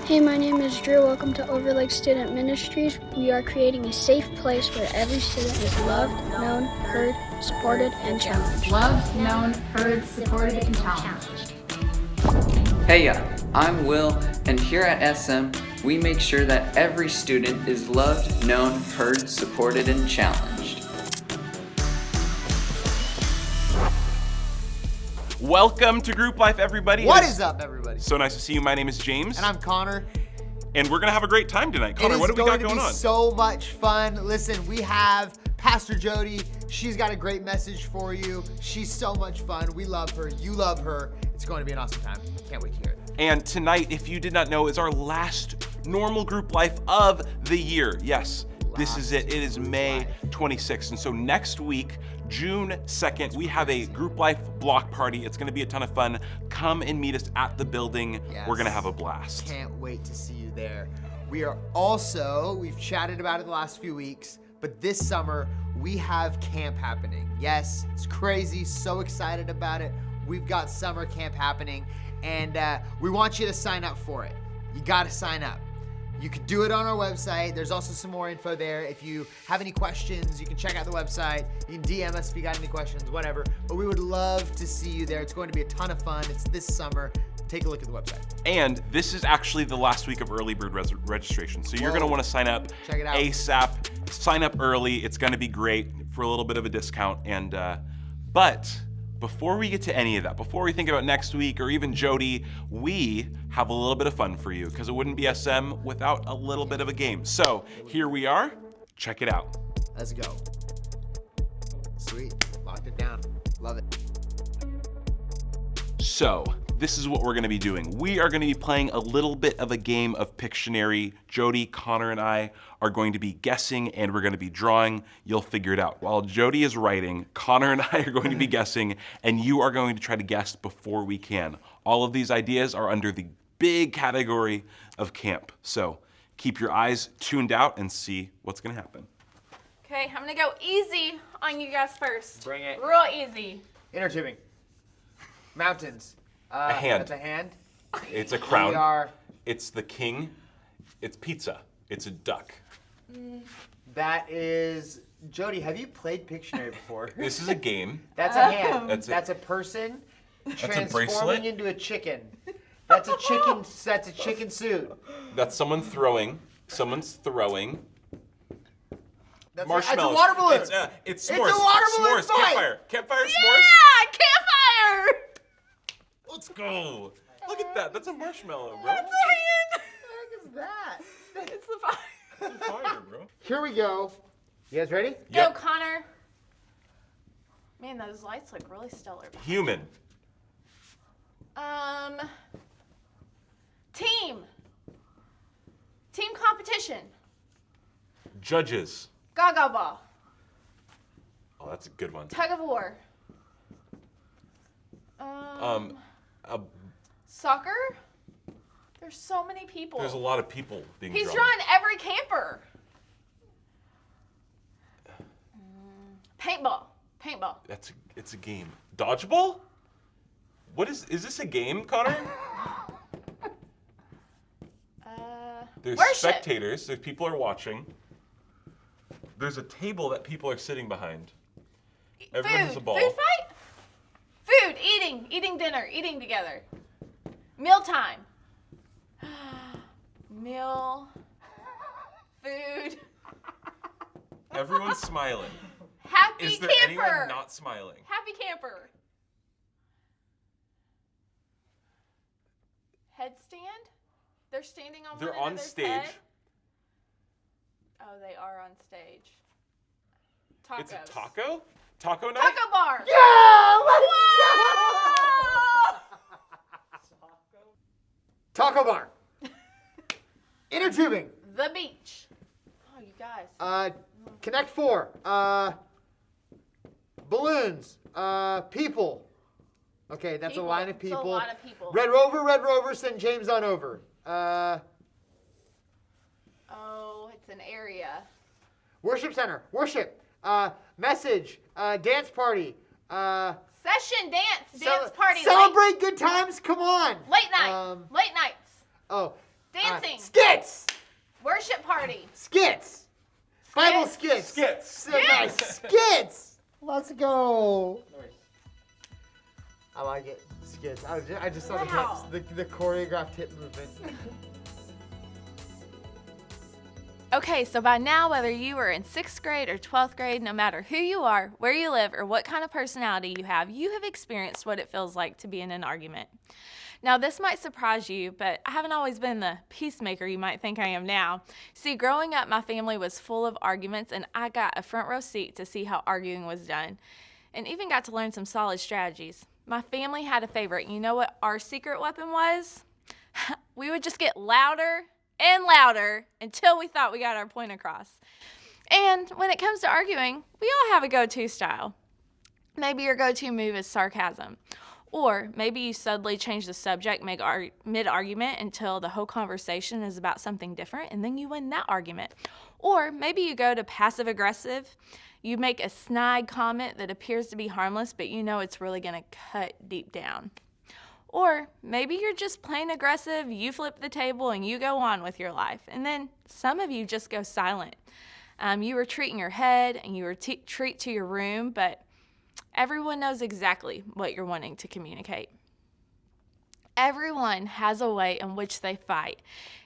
Hey, my name is Drew. Welcome to Overlake Student Ministries. We are creating a safe place where every student is loved, known, heard, supported, and challenged. Loved, known, heard, supported, and challenged. Hey, I'm Will, and here at SM, we make sure that every student is loved, known, heard, supported, and challenged. Welcome to Group Life, everybody. What is up, everybody? So nice to see you. My name is James. And I'm Connor. And we're going to have a great time tonight. Connor, what do we got going on? It is going to be so much fun. Listen, we have Pastor Jodie. She's got a great message for you. She's so much fun. We love her. You love her. It's going to be an awesome time. Can't wait to hear it. And tonight, if you did not know, is our last normal group life of the year. Yes, this is it. It is May 26th. And so next week, June 2nd, we have a group life block party. It's going to be a ton of fun. Come and meet us at the building. Yes. We're going to have a blast. Can't wait to see you there. We've chatted about it the last few weeks, but this summer we have camp happening. Yes, it's crazy. So excited about it. We've got summer camp happening, and we want you to sign up for it. You got to sign up. You can do it on our website. There's also some more info there. If you have any questions, you can check out the website. You can DM us if you got any questions, whatever. But we would love to see you there. It's going to be a ton of fun. It's this summer. Take a look at the website. And this is actually the last week of early bird registration. So you're going to want to sign up Check it out. ASAP. Sign up early. It's going to be great for a little bit of a discount. And but before we get to any of that, before we think about next week or even Jodie, we have a little bit of fun for you because it wouldn't be SM without a little bit of a game. So here we are. Check it out. Let's go. Sweet. Locked it down. Love it. So this is what we're going to be doing. We are going to be playing a little bit of a game of Pictionary. Jodie, Connor, and I are going to be guessing, and we're going to be drawing. You'll figure it out. While Jodie is writing, Connor and I are going to be guessing, and you are going to try to guess before we can. All of these ideas are under the big category of camp. So keep your eyes tuned out and see what's going to happen. Okay, I'm gonna go easy on you guys first. Bring it. Real easy. Inner tubing. Mountains. A hand. That's a hand. It's a crown. We are. It's the king. It's pizza. It's a duck. That is. Jodie, have you played Pictionary before? This is a game. That's a hand. That's a person a transforming bracelet. into a chicken. That's a chicken. That's a chicken suit. That's someone throwing. Someone's throwing. That's Marshmallows. It's a water balloon. It's It's a s'mores. water balloon S'mores. fight. Campfire. Campfire. S'mores. Yeah, campfire. Let's go. Look at that. That's a marshmallow, bro. That's a hand. What the heck is that? It's the fire. It's fire, bro. Here we go. You guys ready? Go, Yep. Connor. Man, those lights look really stellar. Human. Team. Team competition. Judges. Gaga ball. Oh, that's a good one. Tug of war. Soccer? There's so many people. There's a lot of people being He's drawn. drawing every camper. Paintball. Paintball. It's a game. Dodgeball? What is this a game, Connor? There's Worship. spectators. There's people are watching. There's a table that people are sitting behind. Everyone has a ball. Food fight? Food. Eating dinner. Eating together. Mealtime. Meal. Food. Everyone's smiling. Happy Is there camper. anyone not smiling? Happy camper. Headstand? They're standing on They're one on another's stage. head? Oh, they are on stage. Tacos. It's a taco? Taco night? Taco bar. Yeah! Let's Whoa! Taco bar. Inner tubing. The beach. Oh, you guys. Connect 4. Balloons. People. Okay, that's a line of people. It's a lot of people. Red Rover, send James on over. Oh, it's an area. Worship center. Worship. Message. Dance party. Session dance party. Celebrate good times. Come on. Late night. Late nights. Oh. Dancing Dancing. Skits. Worship party. Skits. Bible skits. Skits. So nice. Skits. Let's go. I like it. Skits. I just saw Wow. the choreographed hip movement. Okay, so by now, whether you are in 6th grade or 12th grade, no matter who you are, where you live, or what kind of personality you have experienced what it feels like to be in an argument. Now, this might surprise you, but I haven't always been the peacemaker you might think I am now. See, growing up, my family was full of arguments, and I got a front row seat to see how arguing was done, and even got to learn some solid strategies. My family had a favorite. You know what our secret weapon was? We would just get louder and louder until we thought we got our point across. And when it comes to arguing, we all have a go-to style. Maybe your go-to move is sarcasm. Or maybe you suddenly change the subject mid-argument until the whole conversation is about something different, and then you win that argument. Or maybe you go to passive-aggressive. You make a snide comment that appears to be harmless, but you know it's really going to cut deep down. Or maybe you're just plain aggressive, you flip the table, and you go on with your life. And then some of you just go silent. You retreat in your head, and you retreat to your room, but everyone knows exactly what you're wanting to communicate. Everyone has a way in which they fight.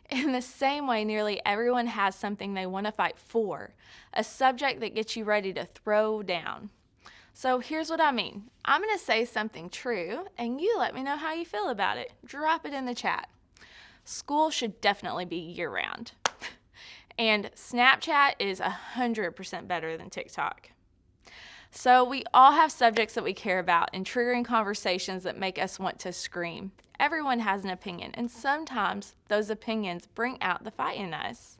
In the same way, nearly everyone has something they want to fight for, a subject that gets you ready to throw down. So here's what I mean. I'm going to say something true, and you let me know how you feel about it. Drop it in the chat. School should definitely be year-round. And Snapchat is 100% better than TikTok. So we all have subjects that we care about and triggering conversations that make us want to scream. Everyone has an opinion, and sometimes those opinions bring out the fight in us.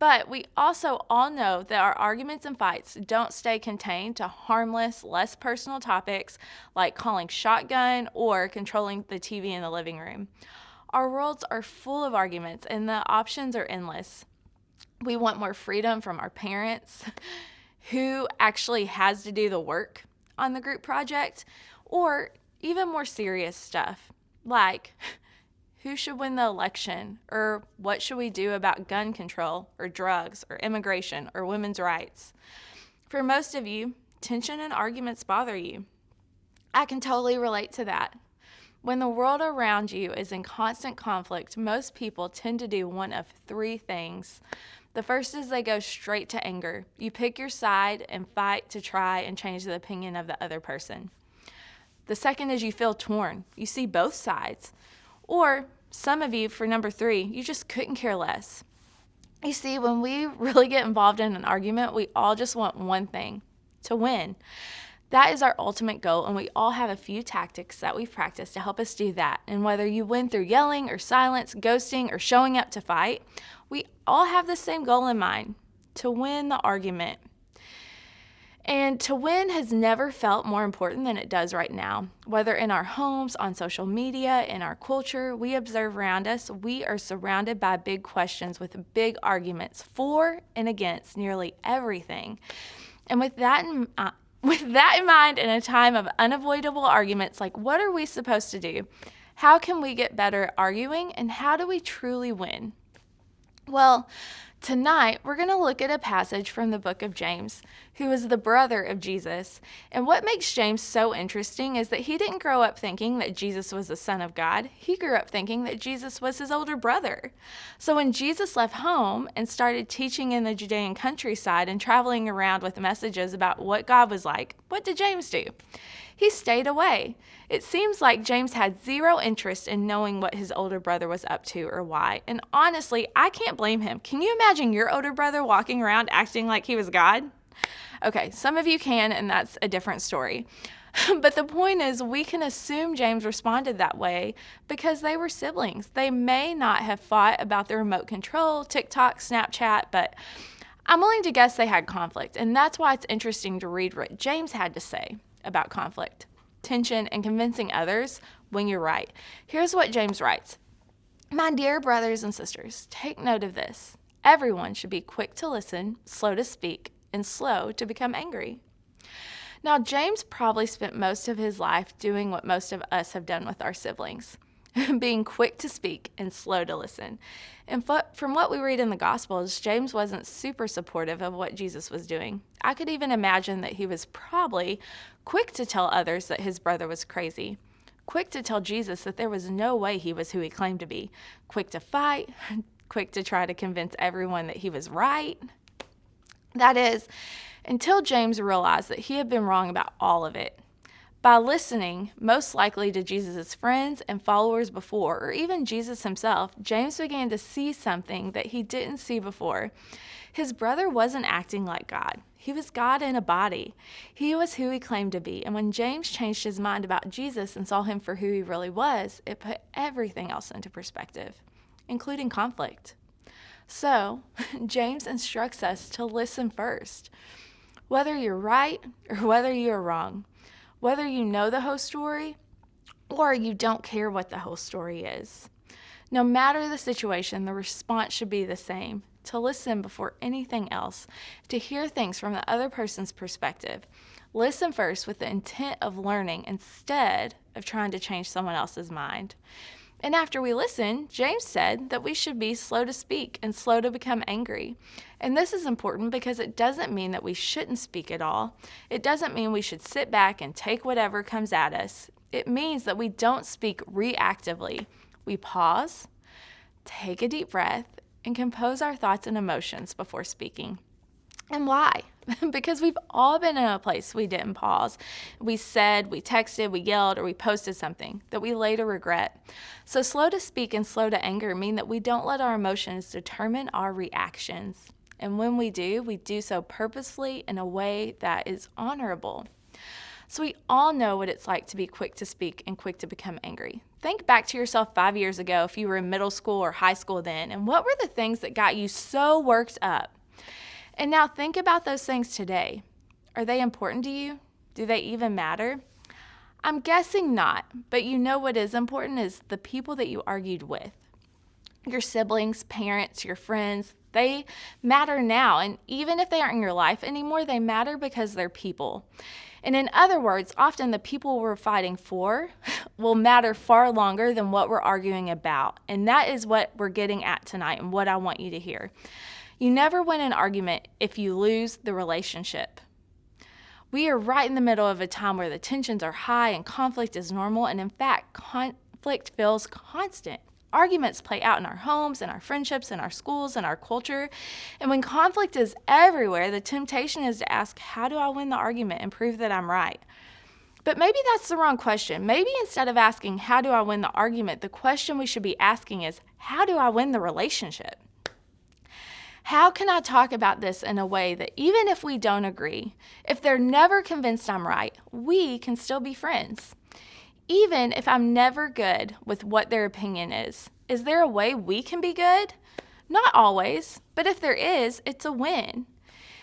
But we also all know that our arguments and fights don't stay contained to harmless, less personal topics like calling shotgun or controlling the TV in the living room. Our worlds are full of arguments, and the options are endless. We want more freedom from our parents, who actually has to do the work on the group project, or even more serious stuff like who should win the election, or what should we do about gun control, or drugs, or immigration, or women's rights. For most of you, tension and arguments bother you. I can totally relate to that. When the world around you is in constant conflict, most people tend to do one of 3 things. The first is they go straight to anger. You pick your side and fight to try and change the opinion of the other person. The second is you feel torn. You see both sides. Or some of you, for number 3, you just couldn't care less. You see, when we really get involved in an argument, we all just want one thing: to win. That is our ultimate goal, and we all have a few tactics that we've practiced to help us do that. And whether you win through yelling or silence, ghosting, or showing up to fight, we all have the same goal in mind: to win the argument. And to win has never felt more important than it does right now. Whether in our homes, on social media, in our culture, we observe around us, we are surrounded by big questions with big arguments for and against nearly everything. And with that in mind, in a time of unavoidable arguments, like what are we supposed to do? How can we get better at arguing, and how do we truly win? Well, tonight we're going to look at a passage from the book of James, who is the brother of Jesus. And what makes James so interesting is that he didn't grow up thinking that Jesus was the Son of God. He grew up thinking that Jesus was his older brother. So when Jesus left home and started teaching in the Judean countryside and traveling around with messages about what God was like, what did James do? He stayed away. It seems like James had zero interest in knowing what his older brother was up to or why. And honestly, I can't blame him. Can you imagine your older brother walking around acting like he was God? Okay, some of you can, and that's a different story. But the point is, we can assume James responded that way because they were siblings. They may not have fought about the remote control, TikTok, Snapchat, but I'm willing to guess they had conflict. And that's why it's interesting to read what James had to say about conflict, tension, and convincing others when you're right. Here's what James writes. My dear brothers and sisters, take note of this. Everyone should be quick to listen, slow to speak, and slow to become angry. Now, James probably spent most of his life doing what most of us have done with our siblings. being quick to speak and slow to listen. And from what we read in the Gospels, James wasn't super supportive of what Jesus was doing. I could even imagine that he was probably quick to tell others that his brother was crazy, quick to tell Jesus that there was no way he was who he claimed to be, quick to fight, quick to try to convince everyone that he was right. That is, until James realized that he had been wrong about all of it. By listening, most likely to Jesus' friends and followers before, or even Jesus himself, James began to see something that he didn't see before. His brother wasn't acting like God. He was God in a body. He was who he claimed to be. And when James changed his mind about Jesus and saw him for who he really was, it put everything else into perspective, including conflict. So, James instructs us to listen first. Whether you're right or whether you're wrong, whether you know the whole story or you don't care what the whole story is. No matter the situation, the response should be the same: to listen before anything else, to hear things from the other person's perspective. Listen first with the intent of learning instead of trying to change someone else's mind. And after we listen, James said that we should be slow to speak and slow to become angry. And this is important because it doesn't mean that we shouldn't speak at all. It doesn't mean we should sit back and take whatever comes at us. It means that we don't speak reactively. We pause, take a deep breath, and compose our thoughts and emotions before speaking. And why? Because we've all been in a place we didn't pause. We said, we texted, we yelled, or we posted something that we later regret. So slow to speak and slow to anger mean that we don't let our emotions determine our reactions. And when we do so purposefully in a way that is honorable. So we all know what it's like to be quick to speak and quick to become angry. Think back to yourself 5 years ago if you were in middle school or high school then, and what were the things that got you so worked up? And now think about those things today. Are they important to you? Do they even matter? I'm guessing not, but you know what is important is the people that you argued with. Your siblings, parents, your friends, they matter now. And even if they aren't in your life anymore, they matter because they're people. And in other words, often the people we're fighting for will matter far longer than what we're arguing about. And that is what we're getting at tonight and what I want you to hear. You never win an argument if you lose the relationship. We are right in the middle of a time where the tensions are high and conflict is normal, and in fact, conflict feels constant. Arguments play out in our homes, in our friendships, in our schools, in our culture. And when conflict is everywhere, the temptation is to ask, how do I win the argument and prove that I'm right? But maybe that's the wrong question. Maybe instead of asking, how do I win the argument, the question we should be asking is, how do I win the relationship? How can I talk about this in a way that even if we don't agree, if they're never convinced I'm right, we can still be friends? Even if I'm never good with what their opinion is there a way we can be good? Not always, but if there is, it's a win.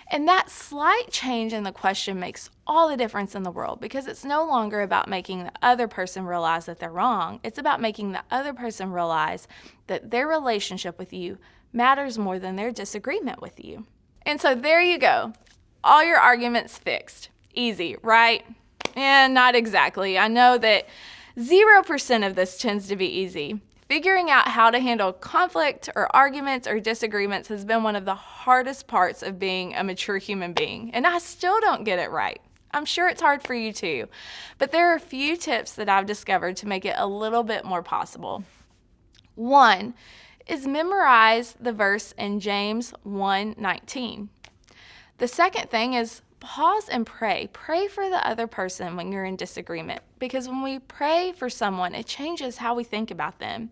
And that slight change in the question makes all the difference in the world because it's no longer about making the other person realize that they're wrong. It's about making the other person realize that their relationship with you matters more than their disagreement with you. And so there you go. All your arguments fixed. Easy, right? And not exactly. I know that 0% of this tends to be easy. Figuring out how to handle conflict or arguments or disagreements has been one of the hardest parts of being a mature human being. And I still don't get it right. I'm sure it's hard for you too. But there are a few tips that I've discovered to make it a little bit more possible. One is memorize the verse in James 1:19. The second thing is pause and pray. Pray for the other person when you're in disagreement, because when we pray for someone, it changes how we think about them.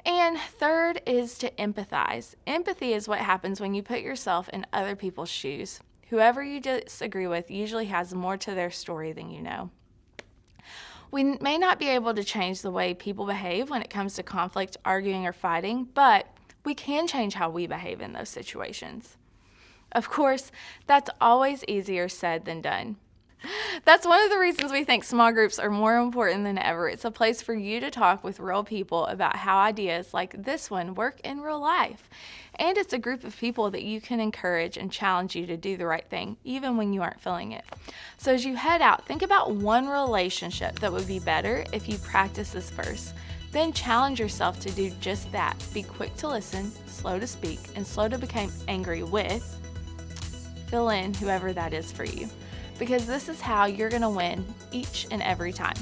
And third is to empathize. Empathy is what happens when you put yourself in other people's shoes. Whoever you disagree with usually has more to their story than you know. We may not be able to change the way people behave when it comes to conflict, arguing, or fighting, but we can change how we behave in those situations. Of course, that's always easier said than done. That's one of the reasons we think small groups are more important than ever. It's a place for you to talk with real people about how ideas like this one work in real life. And it's a group of people that you can encourage and challenge you to do the right thing, even when you aren't feeling it. So as you head out, think about one relationship that would be better if you practice this verse. Then challenge yourself to do just that. Be quick to listen, slow to speak, and slow to become angry with, fill in whoever that is for you. Because this is how you're going to win each and every time.